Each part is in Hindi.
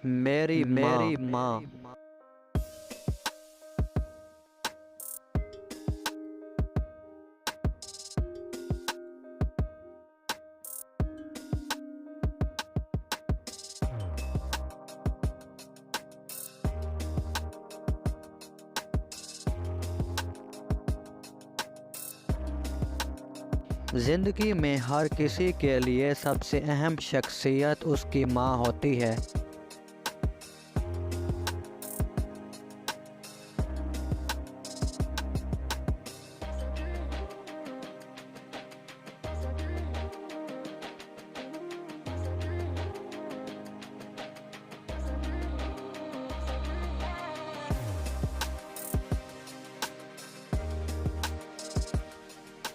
मेरी माँ। ज़िंदगी में हर किसी के लिए सबसे अहम शख्सियत उसकी माँ होती है।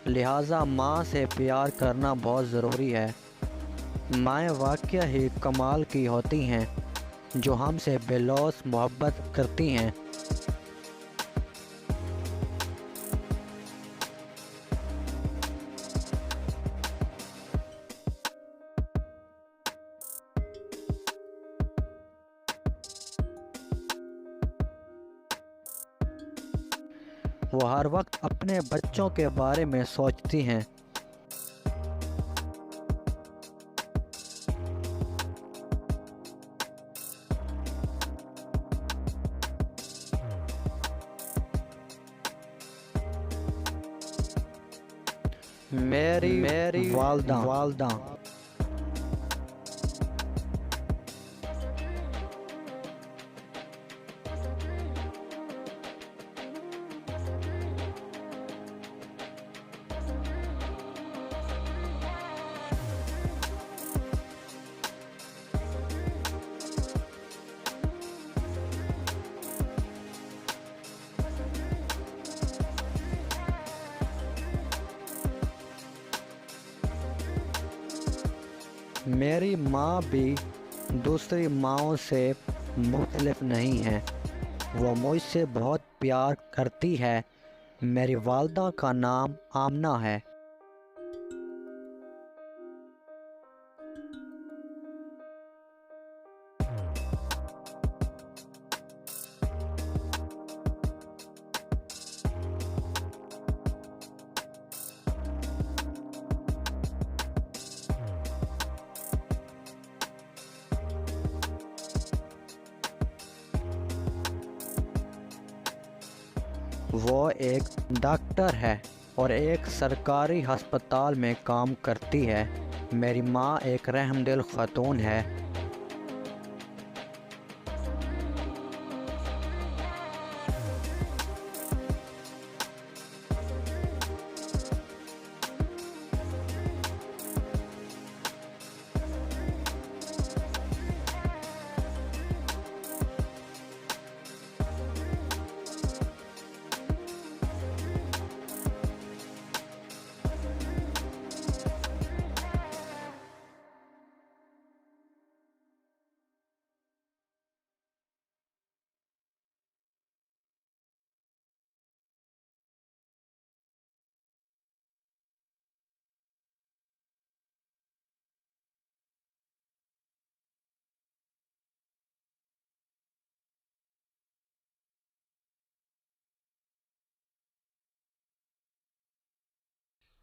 लिहाजा माँ से प्यार करना बहुत ज़रूरी है। माएँ वाकई ही कमाल की होती हैं जो हमसे बेलौस मोहब्बत करती हैं। वो हर वक्त अपने बच्चों के बारे में सोचती हैं। मेरी वालदा। मेरी माँ भी दूसरी माँओं से मुख्तलिफ नहीं है। वो मुझसे बहुत प्यार करती है। मेरी वालदा का नाम आमना है। वो एक डॉक्टर है और एक सरकारी अस्पताल में काम करती है। मेरी माँ एक रहमदिल खातून है।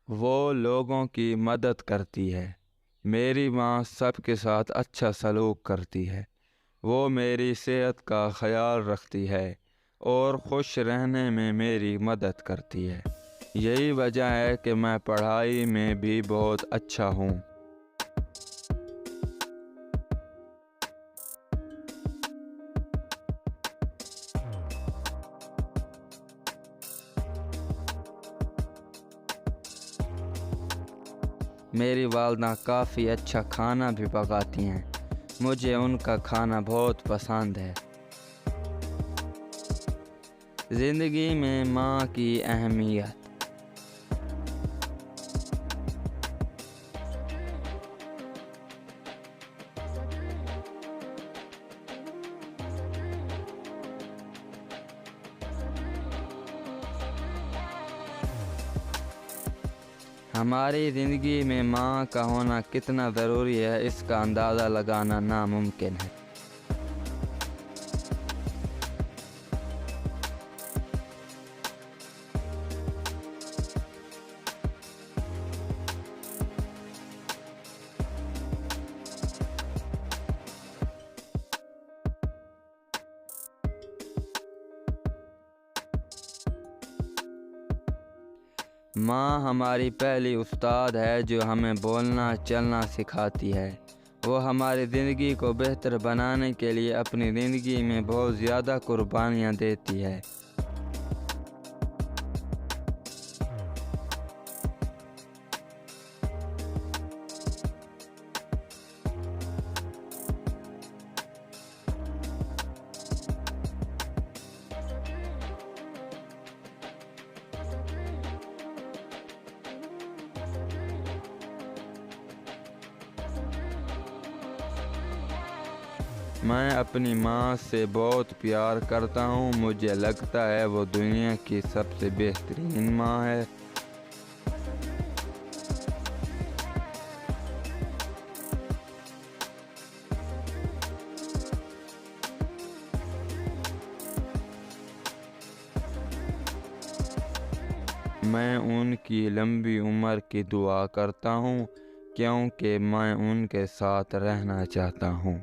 वो लोगों की मदद करती है। मेरी माँ सबके साथ अच्छा सलूक करती है। वो मेरी सेहत का ख्याल रखती है और खुश रहने में मेरी मदद करती है। यही वजह है कि मैं पढ़ाई में भी बहुत अच्छा हूँ। मेरी वालदा काफ़ी अच्छा खाना भी पकाती हैं। मुझे उनका खाना बहुत पसंद है। ज़िंदगी में माँ की अहमियत। हमारी ज़िंदगी में माँ का होना कितना ज़रूरी है, इसका अंदाज़ा लगाना नामुमकिन है। माँ हमारी पहली उस्ताद है जो हमें बोलना चलना सिखाती है। वो हमारी ज़िंदगी को बेहतर बनाने के लिए अपनी ज़िंदगी में बहुत ज़्यादा कुर्बानियाँ देती है। मैं अपनी माँ से बहुत प्यार करता हूँ। मुझे लगता है वो दुनिया की सबसे बेहतरीन माँ है। मैं उनकी लंबी उम्र की दुआ करता हूँ क्योंकि मैं उनके साथ रहना चाहता हूँ।